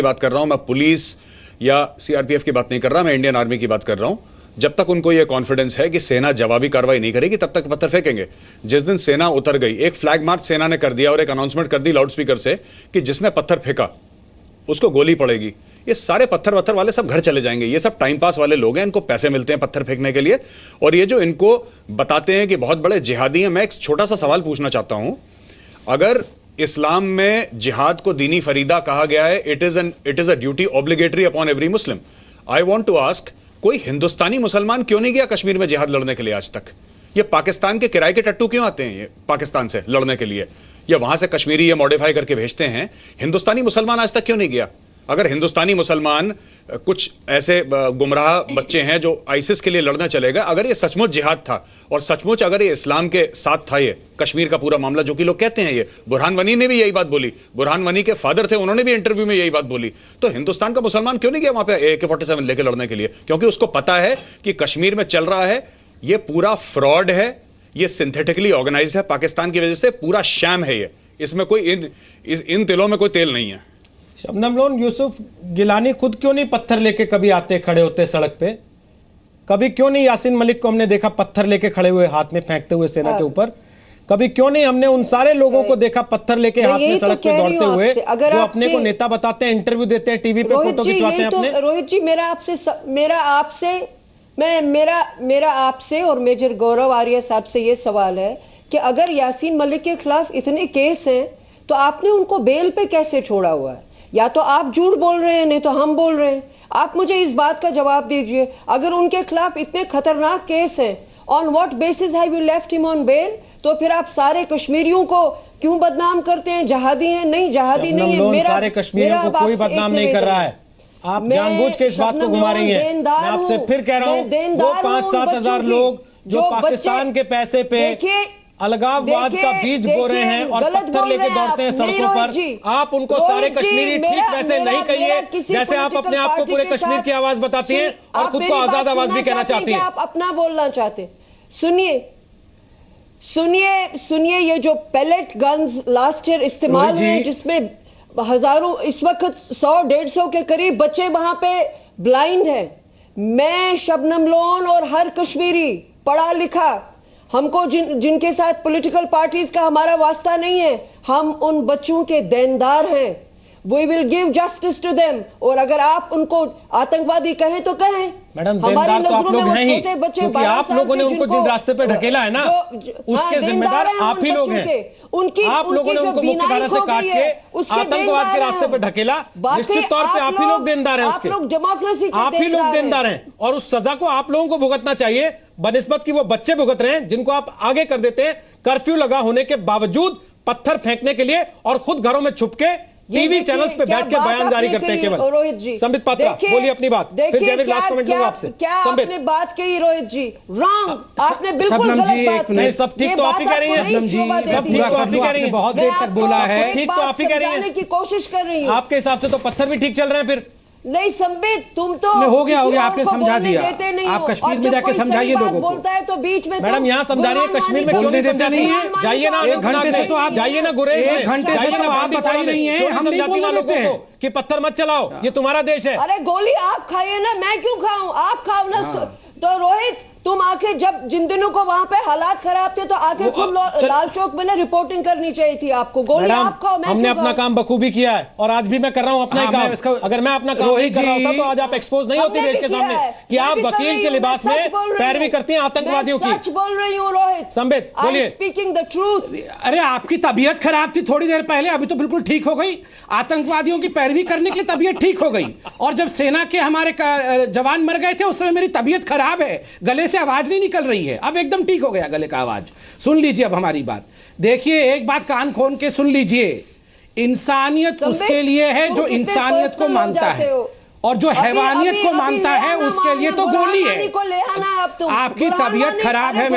बात कर रहा हूं मैं, पुलिस या सीआरपीएफ की बात नहीं कर रहा, मैं इंडियन आर्मी की बात कर रहा हूं। जब तक उनको यह कॉन्फिडेंस है कि सेना जवाबी कार्रवाई नहीं करेगी तब तक पत्थर फेंकेंगे। जिस दिन सेना उतर गई, एक फ्लैग मार्च सेना ने कर दिया और एक अनाउंसमेंट कर दी लाउडस्पीकर से कि जिसने पत्थर फेंका उसको गोली पड़ेगी, ये सारे पत्थर वत्थर वाले सब घर चले जाएंगे। ये सब टाइम पास वाले लोग हैं, इनको पैसे मिलते हैं पत्थर फेंकने के लिए। और ये जो इनको बताते हैं कि बहुत बड़े जिहादी हैं, मैं एक छोटा सा सवाल पूछना चाहता हूं। अगर इस्लाम में जिहाद को दीनी फरीदा कहा गया है, it is a duty obligatory upon every Muslim. I want to ask, कोई हिंदुस्तानी मुसलमान क्यों नहीं गया कश्मीर में जिहाद लड़ने के लिए आज तक? ये पाकिस्तान के किराए के टट्टू क्यों आते हैं ये पाकिस्तान से लड़ने के लिए, या वहां से कश्मीरी ये मॉडिफाई करके भेजते हैं? हिंदुस्तानी मुसलमान आज तक क्यों नहीं गया? अगर हिंदुस्तानी मुसलमान कुछ ऐसे गुमराह बच्चे हैं जो आईसिस के लिए लड़ना चलेगा, अगर ये सचमुच जिहाद था और सचमुच अगर ये इस्लाम के साथ था, ये कश्मीर का पूरा मामला जो कि लोग कहते हैं, ये बुरहान वनी ने भी यही बात बोली, बुरहान वनी के फादर थे, उन्होंने भी इंटरव्यू में यही बात बोली, तो हिंदुस्तान का मुसलमान क्यों नहीं गया वहां पे AK-47 लेके लड़ने के लिए? क्योंकि उसको पता है कि कश्मीर में चल रहा है ये पूरा फ्रॉड है, ये सिंथेटिकली ऑर्गेनाइज्ड है, पाकिस्तान की वजह से पूरा शैम है ये, इसमें कोई इन तिलों में कोई तेल नहीं है। शबनम लोन, यूसुफ गिलानी खुद क्यों नहीं पत्थर लेके कभी आते खड़े होते सड़क पे? कभी क्यों नहीं यासीन मलिक को हमने देखा पत्थर लेके खड़े हुए हाथ में फेंकते हुए सेना के ऊपर? कभी क्यों नहीं हमने उन सारे लोगों को देखा पत्थर लेके हाथ में सड़क पे दौड़ते हुए, जो अपने को नेता बताते हैं, इंटरव्यू देते हैं, टीवी पे फोटो खिंचवाते हैं अपने? रोहित जी, मेरा आपसे और मेजर गौरव आर्य साहब से ये सवाल है कि अगर यासीन मलिक के खिलाफ इतने केस हैं तो आपने उनको बेल पे कैसे छोड़ा हुआ है? या तो आप झूठ बोल रहे हैं, नहीं तो हम बोल रहे हैं। आप मुझे इस बात का जवाब दीजिए, अगर उनके खिलाफ इतने खतरनाक केस हैं, on what basis have you left him on bail? तो फिर आप सारे कश्मीरियों को क्यों बदनाम करते हैं? जहादी हैं? नहीं, जहादी नहीं है। मेरा सारे कश्मीरियों को कोई बदनाम नहीं कर रहा है, आप जानबूझ के इस बात को घुमा रही हैं। मैं आपसे फिर कह रहा हूं, वो 5-7 हजार लोग जो पाकिस्तान के पैसे पे अलगाववाद का बीज बो रहे हैं और पत्थर लेके दौड़ते हैं सड़कों पर, आप उनको सारे कश्मीरी ठीक वैसे नहीं कहिए जैसे आप अपने आप को पूरे कश्मीर की आवाज बताती हैं और खुद को आजाद आवाज भी कहना चाहती हैं। आप अपना बोलना चाहते? सुनिए, ये जो पेलेट गन्स लास्ट ईयर इस्तेमाल हुए, जिसमें हजारों, इस वक्त 100-150 के करीब बच्चे वहां पे ब्लाइंड हैं। मैं, शबनम लोन और हर कश्मीरी पढ़ा लिखा, हमको जिनके साथ पॉलिटिकल पार्टीज का हमारा वास्ता नहीं है, हम उन बच्चों के देनदार हैं। We will give justice to them। और अगर आप उनको आतंकवादी कहें तो कहें, मैडम देनदार तो आप लोग हैं ही, क्योंकि आप लोगों ने उनको जिन रास्ते पे ढकेला है ना, उसके जिम्मेदार आप ही लोग हैं। आप लोगों ने उनको मुख्यधारा से काट के आतंकवाद के रास्ते पे ढकेला, निश्चित तौर पे आप ही लोग देनदार हैं उसके, आप लोग डेमोक्रेसी, आप ही लोग देनदार हैं और उस सजा को आप लोगों को भुगतना चाहिए, बनिस्बत की वो बच्चे भुगत रहे हैं जिनको आप आगे कर देते हैं कर्फ्यू लगा होने के बावजूद पत्थर फेंकने के लिए, और खुद घरों में छुप के टीवी चैनल्स पे बैठ के बयान जारी करते हैं केवल। रोहित जी, संबित पात्रा बोलिए अपनी बात, फिर जैविक लास्ट कमेंट लूंगा आपसे। क्या आपने बात कही रोहित जी? रॉन्ग, आपने बिल्कुल गलत बात की। नहीं, सब ठीक तो आप ही कह रही हैं, सब ठीक तो आप ही कह रही हैं, बहुत देर तक बोला है, ठीक तो आप ही कह रही हैं, की कोशिश कर रही हूं। आपके हिसाब से तो पत्थर भी ठीक चल रहे हैं फिर? नहीं संबित, तुम तो हो गया आपने समझा दिया, आप कश्मीर में जाके समझाइए लोगों को। बोलता है तो बीच में मैडम यहाँ समझा रही है, कश्मीर में क्यों नहीं समझाती है? जाइए ना, 1 घंटे से तो आप जाइए ना गुरेज में, 1 घंटे से तो आप बता ही नहीं है, हम नहीं बोलने देते हैं कि पत्थर मत चलाओ, ये तुम्हारा देश है। अरे गोली आप खाइए ना, मैं क्यों खाऊं? आप खाओ ना। तो रोहित, तुम आके जब जिन दिनों को वहां पे हालात खराब थे तो आके खुद लाल चौक में ना रिपोर्टिंग करनी चाहिए थी आपको। गोली आप खाओ, मैं हमने अपना काम बखूबी किया है और आज भी मैं कर रहा हूं अपना ही काम। अगर मैं अपना काम नहीं कर रहा होता तो आज आप एक्सपोज नहीं होती देश के सामने कि आप वकील के लिबास में पैरवी करती हैं आतंकवादियों की। सच बोल रही हूं रोहित, संबित बोलिए। Speaking the truth. अरे आपकी तबीयत खराब थी थोड़ी देर पहले, अभी तो बिल्कुल ठीक हो गई। आतंकवादियों की पैरवी करने के लिए तबीयत ठीक हो गई, और जब सेना के हमारे जवान मर गए थे उस समय मेरी तबीयत खराब है, गले से आवाज नहीं निकल रही है, अब एकदम ठीक हो गया गले का आवाज। सुन लीजिए अब हमारी बात, देखिए एक बात कान खोल के सुन लीजिए, इंसानियत उसके लिए है जो इंसानियत को मानता है, और जो हैवानियत को मानता है उसके लिए तो गोली है। आपकी तबीयत खराब है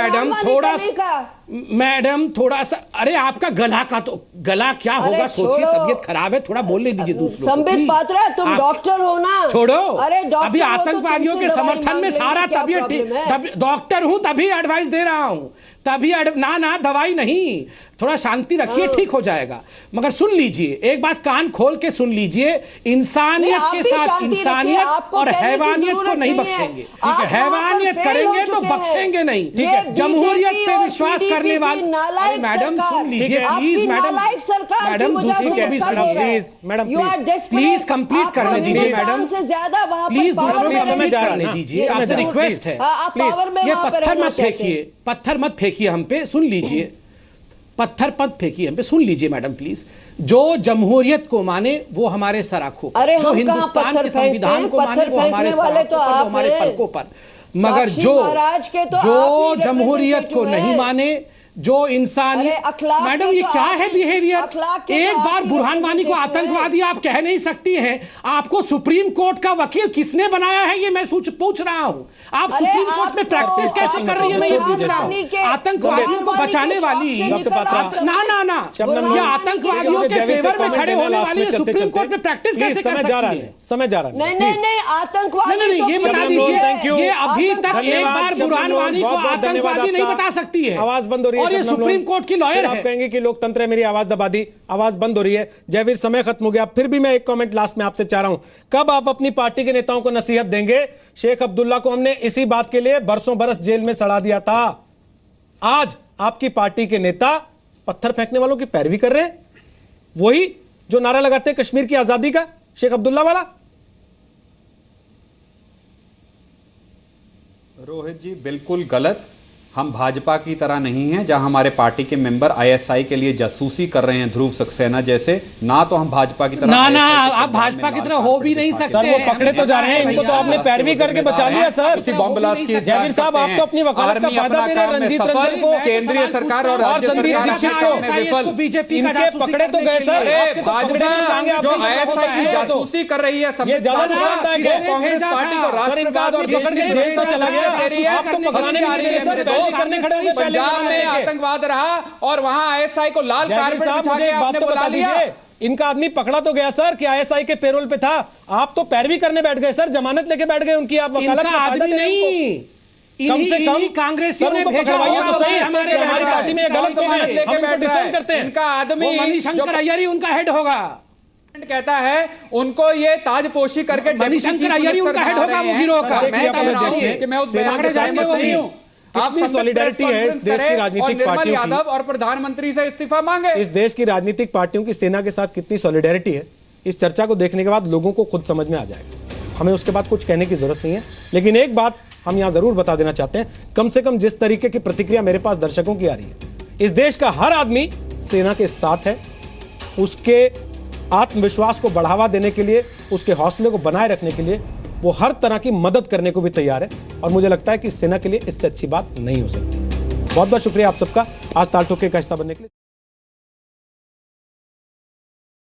मैडम, थोड़ा सा अरे आपका गला का तो गला क्या होगा सोचिए, तबीयत खराब है, थोड़ा बोलने दीजिए दूसरों को। संबित पात्रा, तुम डॉक्टर हो ना? छोड़ो, अरे अभी आतंकवादियों के समर्थन में सारा तबीयत ठीक, डॉक्टर हूं तभी एडवाइस दे रहा हूं, तभी ना दवाई नहीं, थोड़ा शांति रखिए, ठीक हो जाएगा। मगर सुन लीजिए, एक बात कान खोल के सुन लीजिए, इंसानियत के साथ इंसानियत और हैवानियत को नहीं बख्शेंगे। ठीक है, हैवानियत करेंगे तो बख्शेंगे नहीं। ठीक है, जमहूरियत पे विश्वास करने वाले, मैडम सुन लीजिए प्लीज, मैडम प्लीज कंप्लीट करने दीजिए, मैडम प्लीज दूसरों को समय करने दीजिए, आपसे रिक्वेस्ट है प्लीज। ये पत्थर मत फेंकिए, पत्थर मत फेंकिए हम पे, सुन लीजिए, पत्थर मत फेंकिए हम पे, सुन लीजिए मैडम प्लीज। जो जमहूरियत को माने वो हमारे सराखों पर, जो हिंदुस्तान के संविधान को माने वो हमारे सराखों पर, वो हमारे पलकों पर, मगर जो जमहूरियत को नहीं माने, जो इंसानियत, मैडम ये क्या है बिहेवियर? एक बार बुरहान वानी को आतंकवादी आप कह नहीं सकती हैं। आपको सुप्रीम कोर्ट का वकील किसने बनाया है ये मैं पूछ रहा हूं। आप सुप्रीम कोर्ट में प्रैक्टिस कैसे कर रही है मैं ये पूछ रहा हूं। आतंकवादियों को बचाने वाली ना ये आतंकवादियों के फेवर में खड़े होने वाली सुप्रीम कोर्ट में प्रैक्टिस कैसे कर सकती है? समय जा रहा है। नहीं आतंकवादी ये बता दीजिए, ये अभी तक एक बार बुरहान वानी को आतंकवादी नहीं बता सकती है। आवाज बंद हो रही है, और ये सुप्रीम कोर्ट की लॉयर है। आप कहेंगे कि लोकतंत्र है, मेरी आवाज दबा दी, आवाज बंद हो रही है। जयवीर समय खत्म हो गया, फिर भी मैं एक कमेंट लास्ट में आपसे चाह रहा हूं, कब आप अपनी पार्टी के नेताओं को नसीहत देंगे? शेख अब्दुल्ला को हमने इसी बात के लिए बरसों बरस जेल में सड़ा दिया था। आज आपकी पार्टी के नेता पत्थर फेंकने वालों की पैरवी कर रहे हैं, वही जो नारा लगाते हैं कश्मीर की आजादी का, शेख अब्दुल्ला वाला। रोहित जी बिल्कुल गलत। हम भाजपा की तरह नहीं हैं जहां हमारे पार्टी के मेंबर आईएसआई के लिए जासूसी कर रहे हैं ध्रुव सक्सेना जैसे। ना तो हम भाजपा की तरह ना आप भाजपा की तरह हो भी नहीं सकते। सर वो पकड़े तो जा रहे हैं, इनको तो आपने पैरवी करके बचा लिया सर। बॉम्ब ब्लास्ट की जयवीर साहब आप तो अपनी वकालत का फायदा दे रहे हैं रंजीत रंजन को, केंद्रीय सरकार और राज्य संदीप दीक्षित को। बीजेपी इनके पकड़े तो गए सर, जासूसी कर रही है, ये ज्यादा नुकसानदायक है। कांग्रेस पार्टी को राष्ट्रवाद और पकड़ के जेल तो चला गया, आप तो पकड़ाने नहीं दे रहे सर, करने खड़े हो गए। पंजाब में आतंकवाद रहा और वहां आईएसआई को लाल कारपेट बिछा के आपने बुला लिया। इनका आदमी पकड़ा तो गया सर कि आईएसआई के पेरोल पे था, आप तो पैरवी करने बैठ गए सर, जमानत लेके बैठ गए उनकी। आप वकालत का फायदा दे रहे हैं, कम से कम कांग्रेसियों ने पकड़वाइए तो सही। हमारी पार्टी में गलत लोग हैं, हम इनको डिसोन करते हैं। इनका आदमी मणिशंकर अय्यर ही उनका हेड होगा, कहता है उनको ये ताजपोशी करके मणिशंकर अय्यर ही उनका हेड होगा वो गिरोह का। मैं उस बयान के साथ नहीं हूं। आप सॉलिडेरिटी है इस देश की राजनीतिक पार्टियों यादव और प्रधानमंत्री से इस्तीफा मांगे। इस देश की राजनीतिक पार्टियों की सेना के साथ कितनी सॉलिडेरिटी है, इस चर्चा को देखने के बाद लोगों को खुद समझ में आ जाएगा। हमें उसके बाद कुछ कहने की जरूरत नहीं है। लेकिन एक बात हम यहां जरूर बता देना चाहते हैं, कम से कम जिस तरीके की प्रतिक्रिया मेरे पास दर्शकों की आ रही है, इस देश का हर आदमी सेना के साथ है। उसके आत्मविश्वास को बढ़ावा देने के लिए, उसके हौसले को बनाए रखने के लिए वो हर तरह की मदद करने को भी तैयार है। और मुझे लगता है कि सेना के लिए इससे अच्छी बात नहीं हो सकती। बहुत बहुत शुक्रिया आप सबका आज ताल ठोके का हिस्सा बनने के लिए।